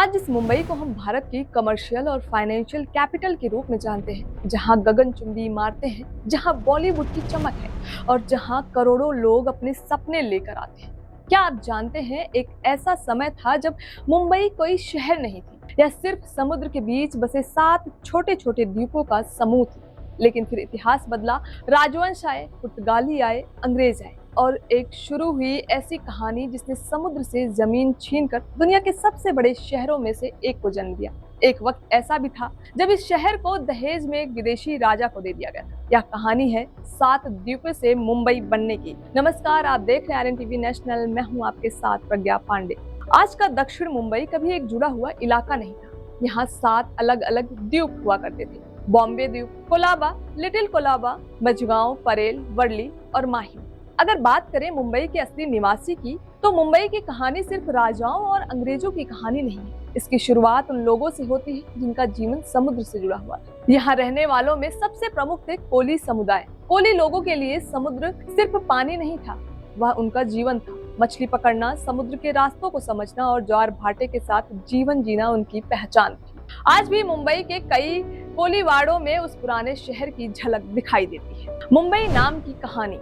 आज जिस मुंबई को हम भारत की कमर्शियल और फाइनेंशियल कैपिटल के रूप में जानते हैं, जहां गगनचुंबी इमारतें हैं, जहां बॉलीवुड की चमक है और जहां करोड़ों लोग अपने सपने लेकर आते हैं। क्या आप जानते हैं, एक ऐसा समय था जब मुंबई कोई शहर नहीं थी या सिर्फ समुद्र के बीच बसे 7 छोटे छोटे द्वीपों का समूह थी। लेकिन फिर इतिहास बदला, राजवंश आए, पुर्तगाली आए, अंग्रेज आए और एक शुरू हुई ऐसी कहानी जिसने समुद्र से जमीन छीनकर दुनिया के सबसे बड़े शहरों में से एक को जन्म दिया। एक वक्त ऐसा भी था जब इस शहर को दहेज में एक विदेशी राजा को दे दिया गया था। यह कहानी है 7 द्वीपों से मुंबई बनने की। नमस्कार, आप देख रहे हैं आरएन टीवी नेशनल। मैं हूं आपके साथ प्रज्ञा पांडे। आज का दक्षिण मुंबई कभी एक जुड़ा हुआ इलाका नहीं था। यहाँ 7 अलग अलग द्वीप हुआ करते थे। बॉम्बे द्वीप, कोलाबा, लिटिल कोलाबा, मझगांव, परेल, वर्ली और माहिम। अगर बात करें मुंबई के असली निवासी की, तो मुंबई की कहानी सिर्फ राजाओं और अंग्रेजों की कहानी नहीं है। इसकी शुरुआत उन लोगों से होती है जिनका जीवन समुद्र से जुड़ा हुआ था। यहाँ रहने वालों में सबसे प्रमुख थे कोली समुदाय। कोली लोगों के लिए समुद्र सिर्फ पानी नहीं था, वह उनका जीवन था। मछली पकड़ना, समुद्र के रास्तों को समझना और ज्वार भाटे के साथ जीवन जीना उनकी पहचान थी। आज भी मुंबई के कई कोलीवाड़ों में उस पुराने शहर की झलक दिखाई देती है। मुंबई नाम की कहानी।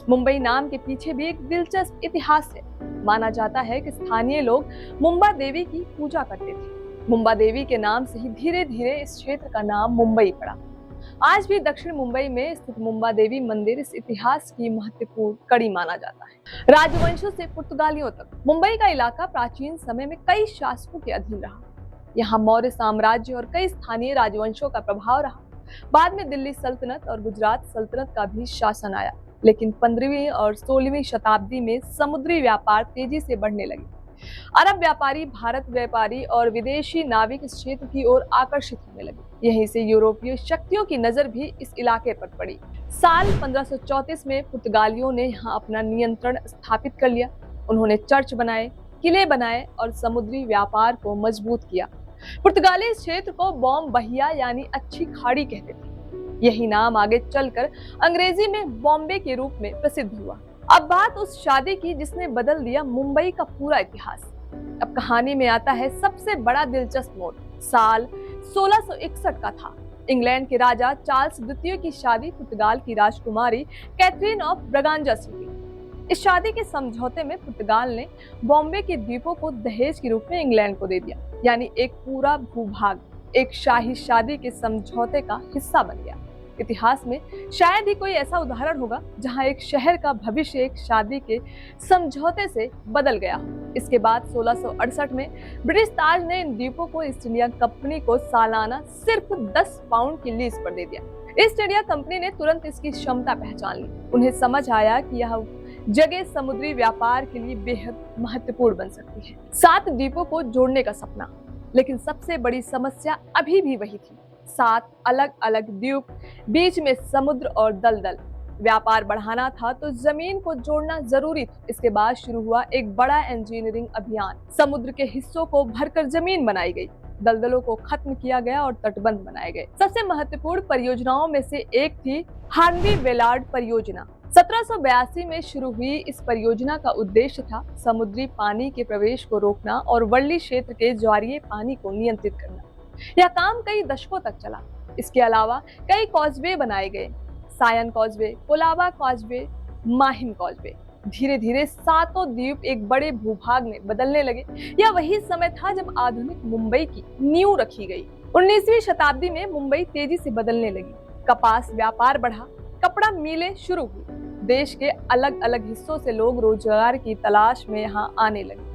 मुंबई नाम के पीछे भी एक दिलचस्प इतिहास है। माना जाता है कि स्थानीय लोग मुंबा देवी की पूजा करते थे। मुंबा देवी के नाम से ही धीरे धीरे इस क्षेत्र का नाम मुंबई पड़ा। आज भी दक्षिण मुंबई में स्थित मुंबा देवी मंदिर इस इतिहास की महत्वपूर्ण कड़ी माना जाता है। राजवंशों से पुर्तगालियों तक मुंबई का इलाका प्राचीन समय में कई शासकों के अधीन रहा। यहाँ मौर्य साम्राज्य और कई स्थानीय राजवंशों का प्रभाव रहा। बाद में दिल्ली सल्तनत और गुजरात सल्तनत का भी शासन आया। लेकिन 15वीं और 16वीं शताब्दी में समुद्री व्यापार तेजी से बढ़ने लगे। अरब व्यापारी, भारत व्यापारी और विदेशी नाविक इस क्षेत्र की ओर आकर्षित होने लगे। यहीं से यूरोपीय शक्तियों की नजर भी इस इलाके पर पड़ी। साल 1534 में पुर्तगालियों ने यहाँ अपना नियंत्रण स्थापित कर लिया। उन्होंने चर्च बनाए, किले बनाए और समुद्री व्यापार को मजबूत किया। पुर्तगाली इस क्षेत्र को बॉम बहिया यानी अच्छी खाड़ी कहते थे। यही नाम आगे चलकर अंग्रेजी में बॉम्बे के रूप में प्रसिद्ध हुआ। अब बात उस शादी की जिसने बदल दिया मुंबई का पूरा इतिहास। अब कहानी में आता है सबसे बड़ा दिलचस्प मोड़। साल 1661 का था। इंग्लैंड के राजा चार्ल्स द्वितीय की शादी पुर्तगाल की राजकुमारी कैथरीन ऑफ ब्रागांजा से हुई। इस शादी के समझौते में पुर्तगाल ने बॉम्बे के द्वीपों को दहेज के रूप में इंग्लैंड को दे दिया, यानी एक पूरा भूभाग एक शाही शादी के समझौते का हिस्सा बन गया। इतिहास में शायद ही कोई ऐसा उदाहरण होगा जहां एक शहर का भविष्य एक शादी के समझौते से बदल गया हो। इसके बाद 1668 में ब्रिटिश ताज ने इन द्वीपों को ईस्ट इंडिया कंपनी को सालाना सिर्फ 10 पाउंड की लीज पर दे दिया। ईस्ट इंडिया कंपनी ने तुरंत इसकी क्षमता पहचान ली। उन्हें समझ आया कि यह जगह समुद्री व्यापार के लिए बेहद महत्वपूर्ण बन सकती है। 7 द्वीपों को जोड़ने का सपना, लेकिन सबसे बड़ी समस्या अभी भी वही थी। 7 अलग अलग द्वीप, बीच में समुद्र और दलदल। व्यापार बढ़ाना था तो जमीन को जोड़ना जरूरी था। इसके बाद शुरू हुआ एक बड़ा इंजीनियरिंग अभियान। समुद्र के हिस्सों को भरकर जमीन बनाई गई, दलदलों को खत्म किया गया और तटबंध बनाए गए। सबसे महत्वपूर्ण परियोजनाओं में से एक थी हार्वी वेलार्ड परियोजना। 1782 में शुरू हुई इस परियोजना का उद्देश्य था समुद्री पानी के प्रवेश को रोकना और वर्ली क्षेत्र के ज्वारीय पानी को नियंत्रित करना। यह काम कई दशकों तक चला। इसके अलावा कई कॉजवे बनाए गए, Sion causeway, Colaba causeway, Mahim causeway. धीरे धीरे 7 द्वीप एक बड़े भूभाग में बदलने लगे। यह वही समय था जब आधुनिक मुंबई की नींव रखी गई। 19वीं शताब्दी में मुंबई तेजी से बदलने लगी। कपास व्यापार बढ़ा, कपड़ा मिलें शुरू हुई। देश के अलग अलग हिस्सों से लोग रोजगार की तलाश में यहाँ आने लगे।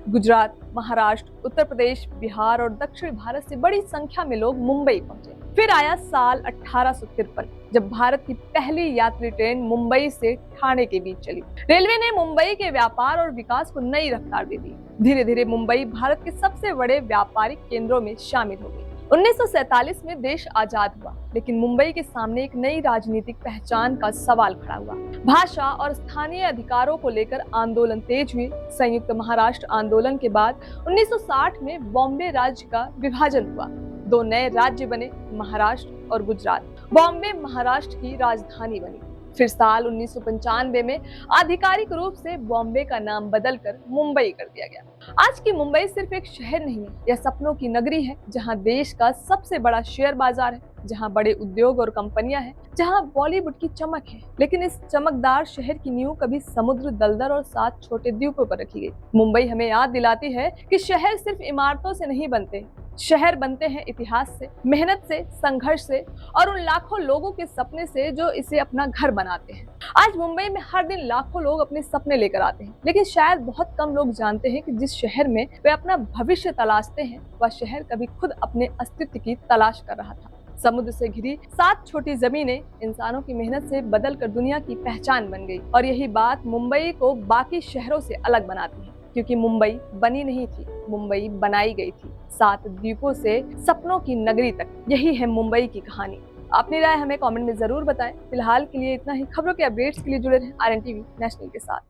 गुजरात, महाराष्ट्र, उत्तर प्रदेश, बिहार और दक्षिण भारत से बड़ी संख्या में लोग मुंबई पहुंचे। फिर आया साल 1853, जब भारत की पहली यात्री ट्रेन मुंबई से ठाणे के बीच चली। रेलवे ने मुंबई के व्यापार और विकास को नई रफ्तार दे दी। धीरे धीरे मुंबई भारत के सबसे बड़े व्यापारिक केंद्रों में शामिल हो गई। 1947 में देश आजाद हुआ, लेकिन मुंबई के सामने एक नई राजनीतिक पहचान का सवाल खड़ा हुआ। भाषा और स्थानीय अधिकारों को लेकर आंदोलन तेज हुए। संयुक्त महाराष्ट्र आंदोलन के बाद 1960 में बॉम्बे राज्य का विभाजन हुआ। 2 नए राज्य बने, महाराष्ट्र और गुजरात। बॉम्बे महाराष्ट्र की राजधानी बनी। फिर साल 1995 में आधिकारिक रूप से बॉम्बे का नाम बदलकर मुंबई कर दिया गया। आज की मुंबई सिर्फ एक शहर नहीं है, यह सपनों की नगरी है, जहां देश का सबसे बड़ा शेयर बाजार है, जहां बड़े उद्योग और कंपनियां हैं, जहां बॉलीवुड की चमक है। लेकिन इस चमकदार शहर की नींव कभी समुद्र, दलदल और 7 छोटे द्वीपों पर रखी गई। मुंबई हमें याद दिलाती है कि शहर सिर्फ इमारतों से नहीं बनते, शहर बनते हैं इतिहास से, मेहनत से, संघर्ष से और उन लाखों लोगों के सपने से जो इसे अपना घर बनाते हैं। आज मुंबई में हर दिन लाखों लोग अपने सपने लेकर आते हैं, लेकिन शायद बहुत कम लोग जानते हैं कि जिस शहर में वे अपना भविष्य तलाशते हैं, वह शहर कभी खुद अपने अस्तित्व की तलाश कर रहा था। समुद्र से घिरी 7 छोटी जमीनें इंसानों की मेहनत से बदलकर दुनिया की पहचान बन गई। और यही बात मुंबई को बाकी शहरों से अलग बनाती है, क्योंकि मुंबई बनी नहीं थी, मुंबई बनाई गई थी। 7 द्वीपों से सपनों की नगरी तक, यही है मुंबई की कहानी। अपनी राय हमें कमेंट में जरूर बताएं। फिलहाल के लिए इतना ही। खबरों के अपडेट्स के लिए जुड़े रहें RN टीवी नेशनल के साथ।